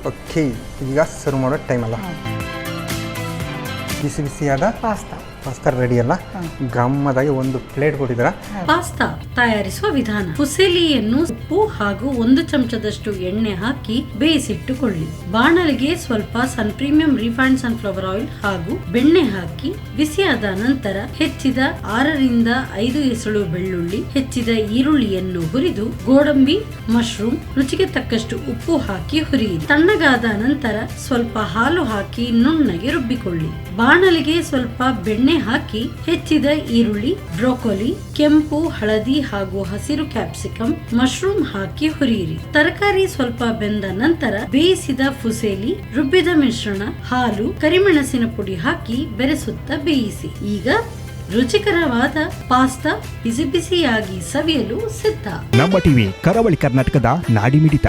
Okay, ಈಗ serve ಮಾಡೋ time ಅಲ್ಲ. ಬಿಸಿ ಬಿಸಿಯಾದ ಪಾಸ್ತಾ ರೆಡಿ ಅಲ್ಲ. ಗಮ್ಮದಾಗಿ ಒಂದು ಪ್ಲೇಟ್ ಕೊಟ್ಟಿದ್ದೀರಾ. ಪಾಸ್ತಾ ತಯಾರಿಸುವ ವಿಧಾನ: ಫುಸೇಲಿಯನ್ನು ಉಪ್ಪು ಹಾಗೂ 1 ಚಮಚದಷ್ಟು ಎಣ್ಣೆ ಹಾಕಿ ಬೇಯಿಸಿಟ್ಟುಕೊಳ್ಳಿ. ಬಾಣಲಿಗೆ ಸ್ವಲ್ಪ ಪ್ರೀಮಿಯಂ ರಿಫೈನ್ಡ್ ಸನ್ಫ್ಲವರ್ ಆಯಿಲ್ ಹಾಗೂ ಬೆಣ್ಣೆ ಹಾಕಿ ಬಿಸಿಯಾದ ನಂತರ ಹೆಚ್ಚಿದ 6 ರಿಂದ 5 ಎಸಳು ಬೆಳ್ಳುಳ್ಳಿ, ಹೆಚ್ಚಿದ ಈರುಳ್ಳಿಯನ್ನು ಹುರಿದು ಗೋಡಂಬಿ, ಮಶ್ರೂಮ್, ರುಚಿಗೆ ತಕ್ಕಷ್ಟು ಉಪ್ಪು ಹಾಕಿ ಹುರಿಯಿರಿ. ತಣ್ಣಗಾದ ನಂತರ ಸ್ವಲ್ಪ ಹಾಲು ಹಾಕಿ ನುಣ್ಣಗೆ ರುಬ್ಬಿಕೊಳ್ಳಿ. ಬಾಣಲಿಗೆ ಸ್ವಲ್ಪ ಬೆಣ್ಣೆ ಹಾಕಿ ಹೆಚ್ಚಿದ ಈರುಳ್ಳಿ, ಬ್ರೋಕೊಲಿ, ಕೆಂಪು, ಹಳದಿ ಹಾಗೂ ಹಸಿರು ಕ್ಯಾಪ್ಸಿಕಮ್, ಮಶ್ರೂಮ್ ಹಾಕಿ ಹುರಿಯಿರಿ. ತರಕಾರಿ ಸ್ವಲ್ಪ ಬೆಂದ ನಂತರ ಬೇಯಿಸಿದ ಫುಸೇಲಿ, ರುಬ್ಬಿದ ಮಿಶ್ರಣ, ಹಾಲು, ಕರಿಮೆಣಸಿನ ಪುಡಿ ಹಾಕಿ ಬೆರೆಸುತ್ತಾ ಬೇಯಿಸಿ. ಈಗ ರುಚಿಕರವಾದ ಪಾಸ್ತಾ ಬಿಸಿ ಬಿಸಿಯಾಗಿ ಸವಿಯಲು ಸಿದ್ಧ. ನಮ್ಮ ಟಿವಿ ಕರಾವಳಿ ಕರ್ನಾಟಕದ ನಾಡಿಮಿಡಿತ.